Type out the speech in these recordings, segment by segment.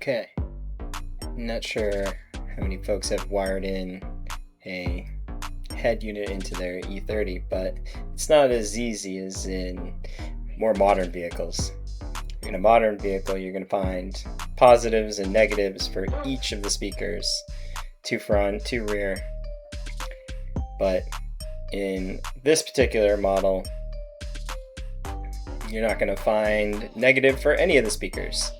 Okay, not sure how many folks have wired in a head unit into their E30, but it's not as easy as in more modern vehicles. In a modern vehicle, you're going to find positives and negatives for each of the speakers, two front, two rear. But in this particular model, you're not going to find negative for any of the speakers.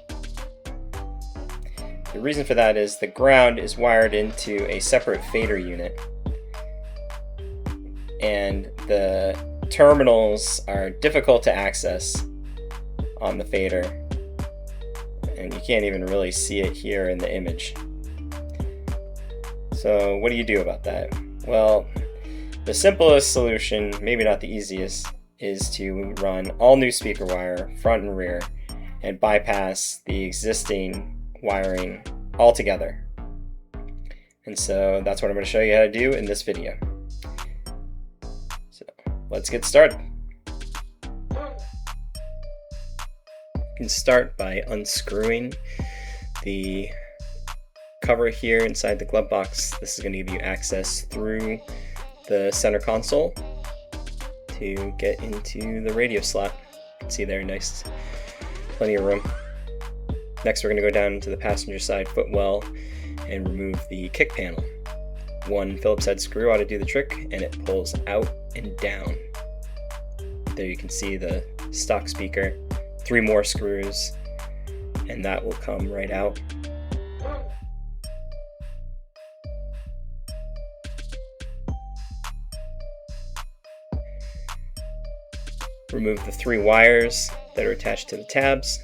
The reason for that is the ground is wired into a separate fader unit, and the terminals are difficult to access on the fader, and you can't even really see it here in the image. So what do you do about that? Well, the simplest solution, maybe not the easiest, is to run all new speaker wire, front and rear, and bypass the existing wiring altogether. And so that's what I'm going to show you how to do in this video. So let's get started. You can start by unscrewing the cover here inside the glove box. This is going to give you access through the center console to get into the radio slot. You can see there, nice, plenty of room. Next, we're going to go down to the passenger side footwell and remove the kick panel. One Phillips head screw ought to do the trick, and it pulls out and down. There you can see the stock speaker. 3 more screws, and that will come right out. Remove the 3 wires that are attached to the tabs.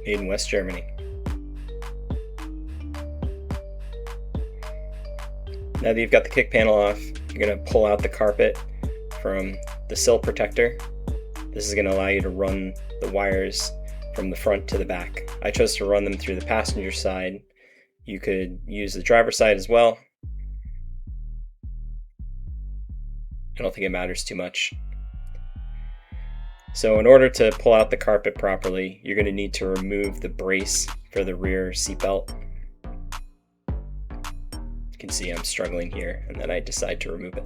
Made in West Germany. Now that you've got the kick panel off, you're going to pull out the carpet from the sill protector. This is going to allow you to run the wires from the front to the back. I chose to run them through the passenger side. You could use the driver's side as well. I don't think it matters too much. So in order to pull out the carpet properly, you're going to need to remove the brace for the rear seatbelt. You can see I'm struggling here, and then I decide to remove it.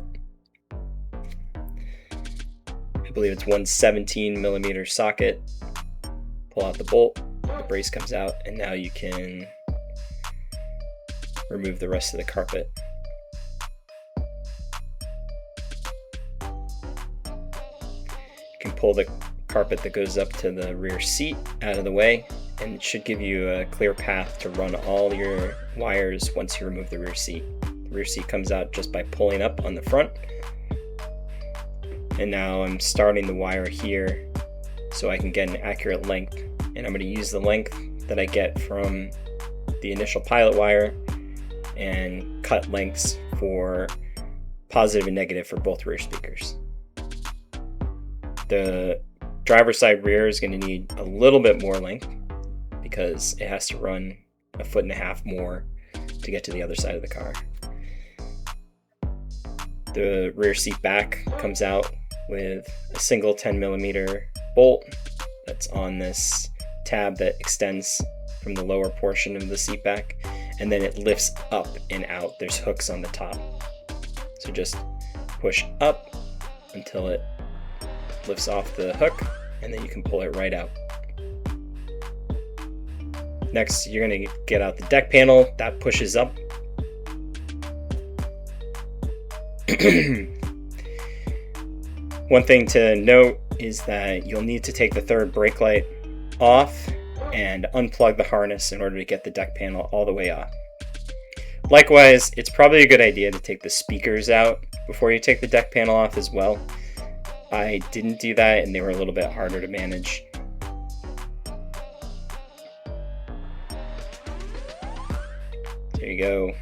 I believe it's one 17mm socket. Pull out the bolt, the brace comes out, and now you can remove the rest of the carpet. You can pull the carpet that goes up to the rear seat out of the way, and it should give you a clear path to run all your wires once you remove the rear seat. The rear seat comes out just by pulling up on the front. And now I'm starting the wire here so I can get an accurate length, and I'm going to use the length that I get from the initial pilot wire and cut lengths for positive and negative for both rear speakers. The driver's side rear is going to need a little bit more length because it has to run 1.5 feet more to get to the other side of the car. The rear seat back comes out with a single 10mm bolt that's on this tab that extends from the lower portion of the seat back, and then it lifts up and out. There's hooks on the top. So just push up until it lifts off the hook, and then you can pull it right out. Next, you're going to get out the deck panel. That pushes up. One thing to note is that you'll need to take the third brake light off and unplug the harness in order to get the deck panel all the way off. Likewise, it's probably a good idea to take the speakers out before you take the deck panel off as well. I didn't do that, and they were a little bit harder to manage. There you go.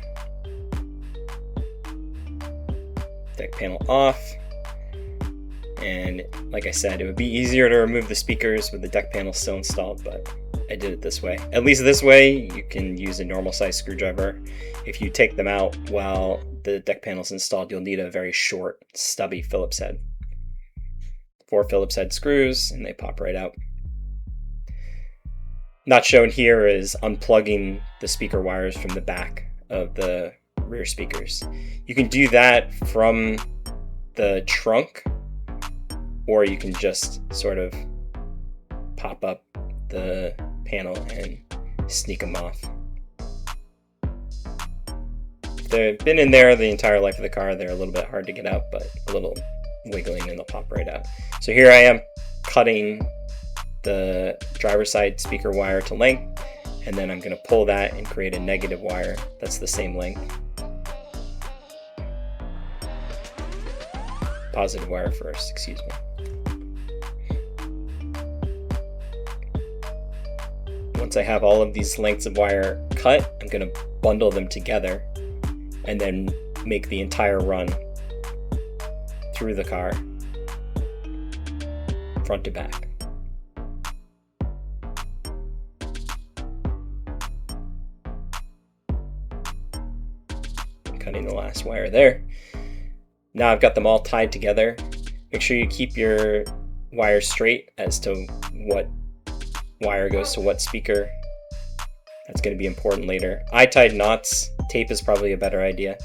Deck panel off. And like I said, it would be easier to remove the speakers with the deck panel still installed, but I did it this way. At least this way, you can use a normal size screwdriver. If you take them out while the deck panel is installed, you'll need a very short, stubby Phillips head. 4 Phillips head screws, and they pop right out. Not shown here is unplugging the speaker wires from the back of the rear speakers. You can do that from the trunk, or you can just sort of pop up the panel and sneak them off. If they've been in there the entire life of the car, they're a little bit hard to get out, but a little wiggling and they'll pop right out. So here I am cutting the driver's side speaker wire to length, and then I'm going to pull that and create a negative wire that's the same length. Positive wire first, excuse me. Once I have all of these lengths of wire cut, I'm going to bundle them together and then make the entire run through the car, front to back. Cutting the last wire there. Now I've got them all tied together. Make sure you keep your wires straight as to what wire goes to what speaker. That's going to be important later. I tied knots. Tape is probably a better idea.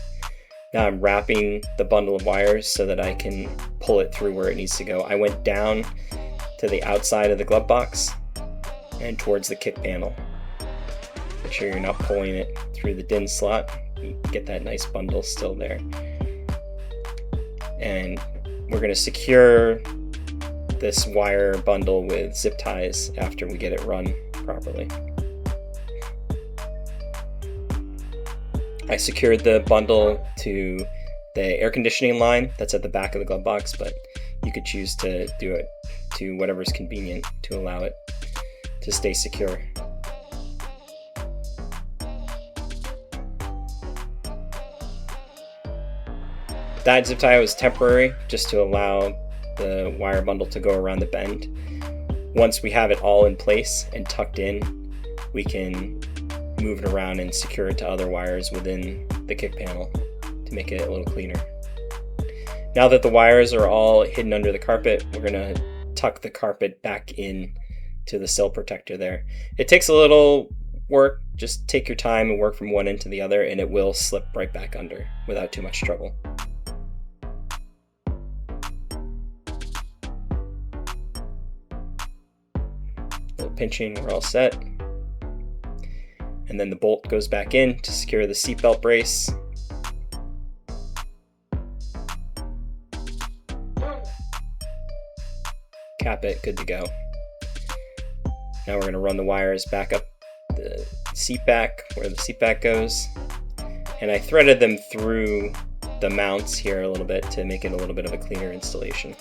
Now I'm wrapping the bundle of wires so that I can pull it through where it needs to go. I went down to the outside of the glove box and towards the kick panel. Make sure you're not pulling it through the DIN slot. You get that nice bundle still there. And we're going to secure this wire bundle with zip ties after we get it run properly. I secured the bundle to the air conditioning line that's at the back of the glove box, but you could choose to do it to whatever's convenient to allow it to stay secure. That zip tie was temporary, just to allow the wire bundle to go around the bend. Once we have it all in place and tucked in, we can move it around and secure it to other wires within the kick panel to make it a little cleaner. Now that the wires are all hidden under the carpet, we're going to tuck the carpet back in to the sill protector there. It takes a little work. Just take your time and work from one end to the other, and it will slip right back under without too much trouble. Pinching, we're all set. And then the bolt goes back in to secure the seatbelt brace. Cap it, good to go. Now we're going to run the wires back up the seat back where the seat back goes. And I threaded them through the mounts here a little bit to make it a little bit of a cleaner installation.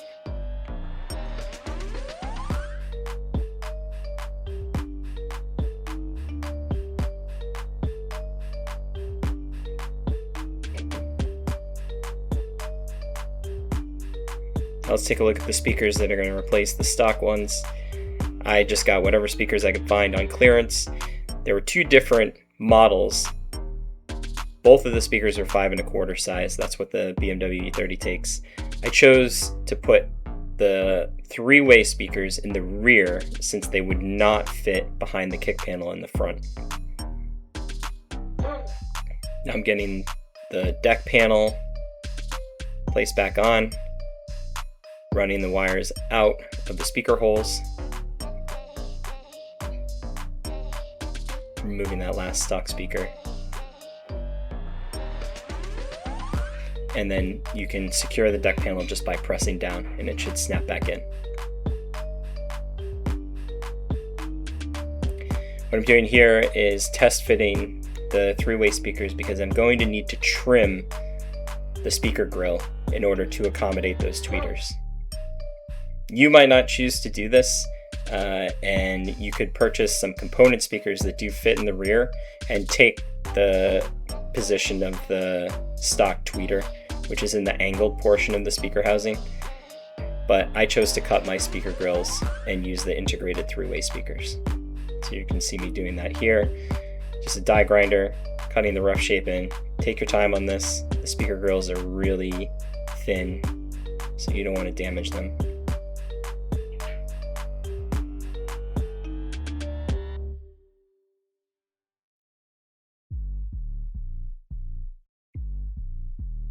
Let's take a look at the speakers that are going to replace the stock ones. I just got whatever speakers I could find on clearance. There were two different models. Both of the speakers are 5 1/4 size. That's what the BMW E30 takes. I chose to put the 3-way speakers in the rear since they would not fit behind the kick panel in the front. Now I'm getting the deck panel placed back on, running the wires out of the speaker holes, removing that last stock speaker, and then you can secure the deck panel just by pressing down and it should snap back in. What I'm doing here is test fitting the 3-way speakers because I'm going to need to trim the speaker grill in order to accommodate those tweeters. You might not choose to do this, and you could purchase some component speakers that do fit in the rear and take the position of the stock tweeter, which is in the angled portion of the speaker housing. But I chose to cut my speaker grills and use the integrated 3-way speakers. So you can see me doing that here. Just a die grinder, cutting the rough shape in. Take your time on this. The speaker grills are really thin, so you don't want to damage them.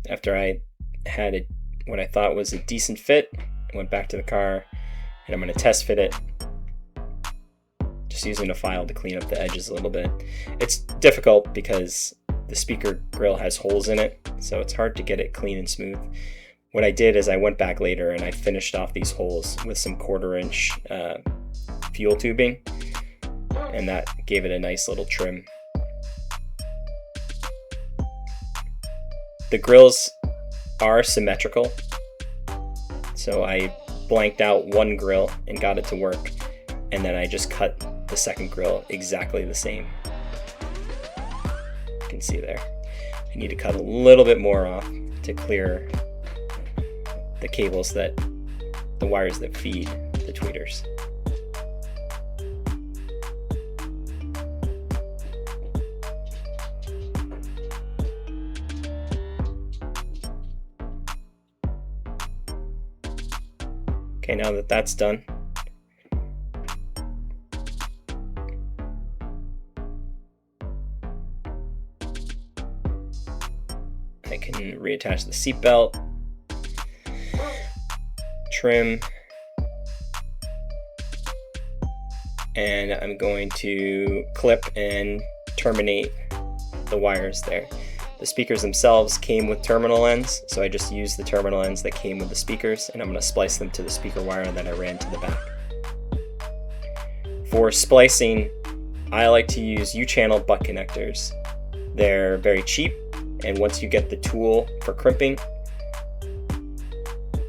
After I had what I thought was a decent fit, I went back to the car and I'm going to test fit it, just using a file to clean up the edges a little bit. It's difficult because the speaker grill has holes in it, so it's hard to get it clean and smooth. What I did is I went back later and I finished off these holes with some 1/4 inch fuel tubing, and that gave it a nice little trim. The grills are symmetrical, so I blanked out one grill and got it to work, and then I just cut the second grill exactly the same. You can see there. I need to cut a little bit more off to clear the cables the wires that feed the tweeters. Okay, now that that's done, I can reattach the seat belt, trim, and I'm going to clip and terminate the wires there. The speakers themselves came with terminal ends, so I just used the terminal ends that came with the speakers, and I'm going to splice them to the speaker wire that I ran to the back. For splicing, I like to use U-channel butt connectors. They're very cheap, and once you get the tool for crimping,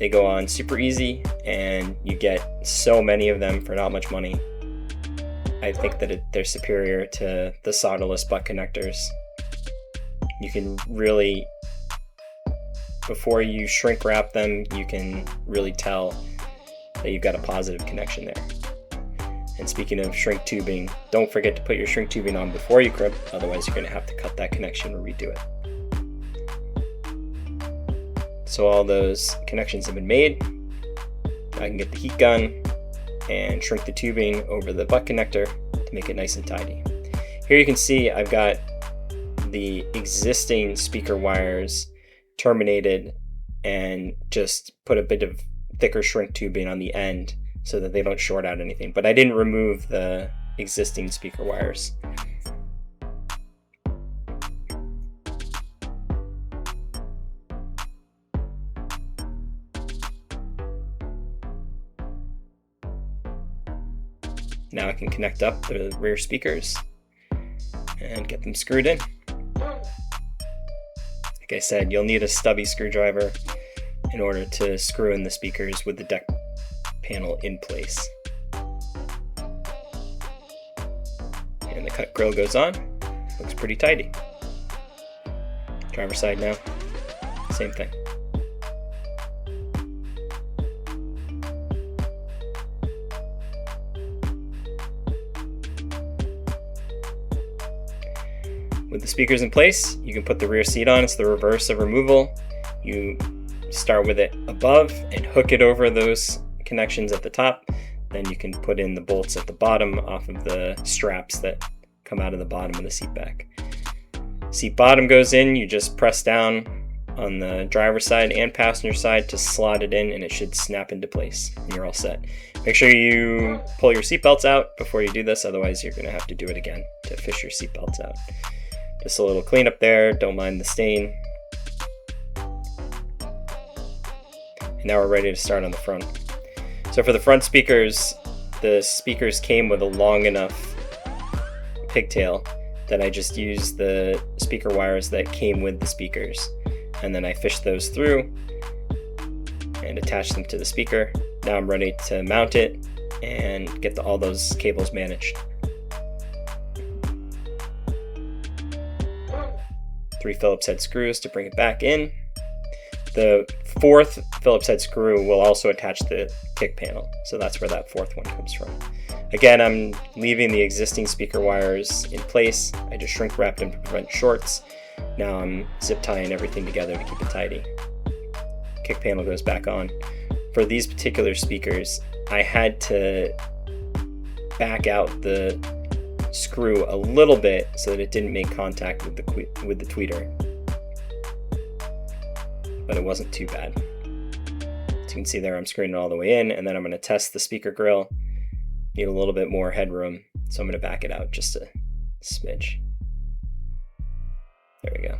they go on super easy, and you get so many of them for not much money. I think that they're superior to the solderless butt connectors. You can really, before you shrink wrap them, you can really tell that you've got a positive connection there. And speaking of shrink tubing, don't forget to put your shrink tubing on before you crimp, otherwise you're going to have to cut that connection or redo it. So all those connections have been made. I can get the heat gun and shrink the tubing over the butt connector to make it nice and tidy. Here you can see I've got the existing speaker wires terminated and just put a bit of thicker shrink tubing on the end so that they don't short out anything, but I didn't remove the existing speaker wires. Now I can connect up the rear speakers and get them screwed in. Like I said, you'll need a stubby screwdriver in order to screw in the speakers with the deck panel in place. And the cut grill goes on. Looks pretty tidy. Driver's side now, same thing. With the speakers in place, you can put the rear seat on. It's the reverse of removal. You start with it above and hook it over those connections at the top. Then you can put in the bolts at the bottom off of the straps that come out of the bottom of the seat back. Seat bottom goes in, you just press down on the driver's side and passenger side to slot it in, and it should snap into place and you're all set. Make sure you pull your seat belts out before you do this, otherwise you're going to have to do it again to fish your seat belts out. Just a little cleanup there, don't mind the stain. And now we're ready to start on the front. So for the front speakers, the speakers came with a long enough pigtail that I just used the speaker wires that came with the speakers. And then I fished those through and attached them to the speaker. Now I'm ready to mount it and get all those cables managed. 3 Phillips head screws to bring it back in. The 4th Phillips head screw will also attach the kick panel, so that's where that 4th one comes from. Again, I'm leaving the existing speaker wires in place. I just shrink wrapped them to prevent shorts. Now I'm zip tying everything together to keep it tidy. Kick panel goes back on. For these particular speakers, I had to back out the screw a little bit so that it didn't make contact with the tweeter. but it wasn't too bad. As you can see there, I'm screwing it all the way in, and then I'm going to test the speaker grill. Need a little bit more headroom, so I'm going to back it out just a smidge. There we go.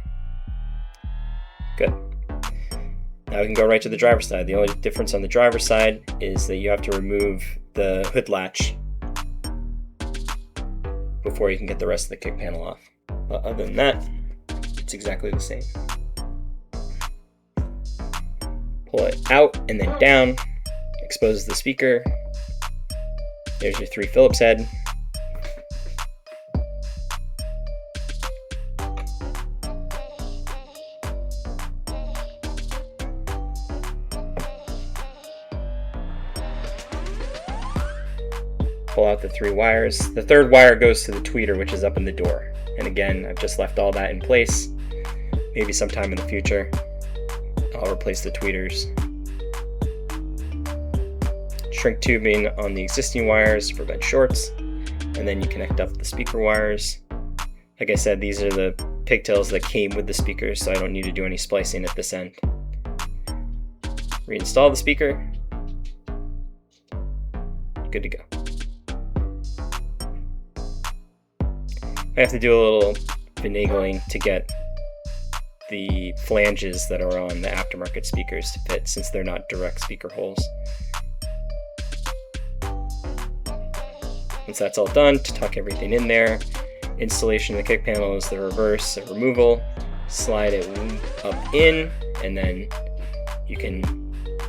Good. Now we can go right to the driver's side. The only difference on the driver's side is that you have to remove the hood latch before you can get the rest of the kick panel off. But other than that, it's exactly the same. Pull it out and then down, exposes the speaker. There's your 3 Phillips head. Pull out the 3 wires. The 3rd wire goes to the tweeter, which is up in the door. And again, I've just left all that in place. Maybe sometime in the future, I'll replace the tweeters. Shrink tubing on the existing wires to prevent shorts. And then you connect up the speaker wires. Like I said, these are the pigtails that came with the speakers, so I don't need to do any splicing at this end. Reinstall the speaker. Good to go. I have to do a little finagling to get the flanges that are on the aftermarket speakers to fit, since they're not direct speaker holes. Once that's all done, to tuck everything in there, installation of the kick panel is the reverse of removal. Slide it up in, and then you can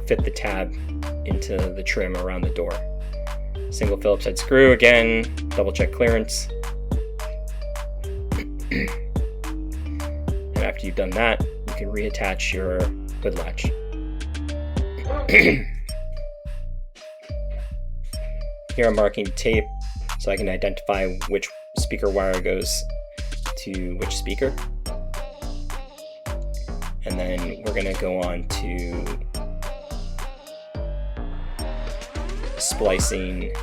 fit the tab into the trim around the door. Single Phillips head screw again, double check clearance. And after you've done that, you can reattach your hood latch. Here I'm marking tape so I can identify which speaker wire goes to which speaker. And then we're going to go on to splicing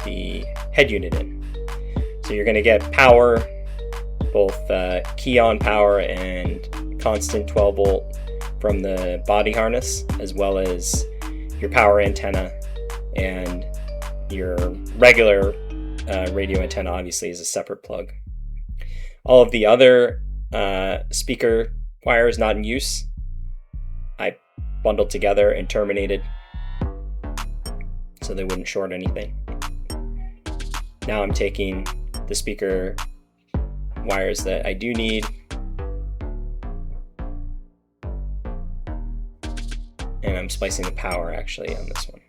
the head unit in. So you're going to get power, both key on power and constant 12 volt from the body harness, as well as your power antenna, and your regular radio antenna obviously is a separate plug. All of the other speaker wires not in use, I bundled together and terminated so they wouldn't short anything. Now I'm taking the speaker wires that I do need and I'm splicing the power actually on this one.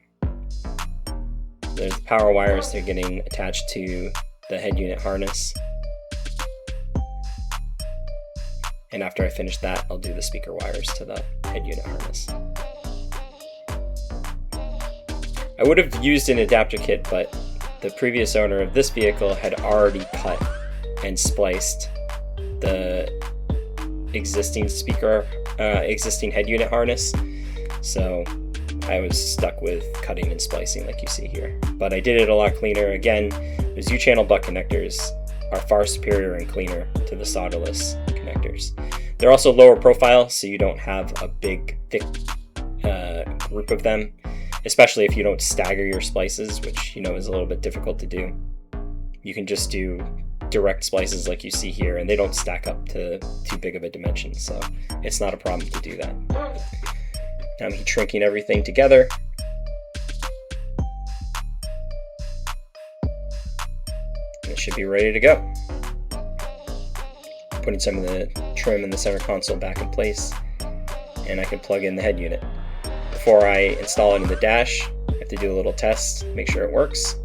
There's the power wires, they're getting attached to the head unit harness. And after I finish that, I'll do the speaker wires to the head unit harness. I would have used an adapter kit, but the previous owner of this vehicle had already cut and spliced the existing existing head unit harness. So I was stuck with cutting and splicing like you see here. But I did it a lot cleaner. Again, those U-channel butt connectors are far superior and cleaner to the solderless connectors. They're also lower profile, so you don't have a big, thick group of them, especially if you don't stagger your splices, which you know is a little bit difficult to do. You can just do direct splices like you see here, and they don't stack up to too big of a dimension, so it's not a problem to do that. Now I'm heat shrinking everything together. And it should be ready to go. Putting some of the trim in the center console back in place, and I can plug in the head unit. Before I install it in the dash, I have to do a little test, make sure it works.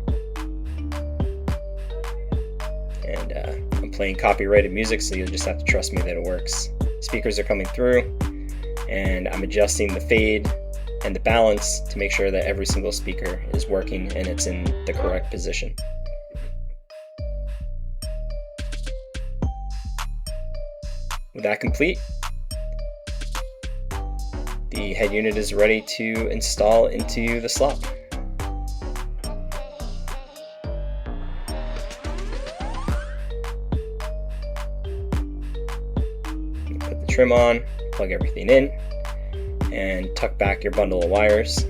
And I'm playing copyrighted music, so you'll just have to trust me that it works. Speakers are coming through, and I'm adjusting the fade and the balance to make sure that every single speaker is working and it's in the correct position. With that complete, the head unit is ready to install into the slot. Put the trim on, plug everything in, and tuck back your bundle of wires.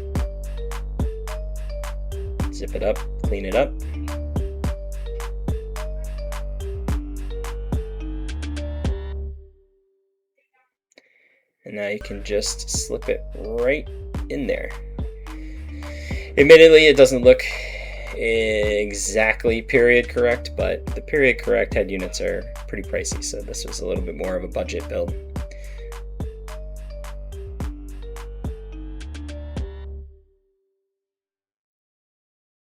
Zip it up, clean it up. And now you can just slip it right in there. Admittedly, it doesn't look exactly period correct, but the period correct head units are pretty pricey, so this was a little bit more of a budget build.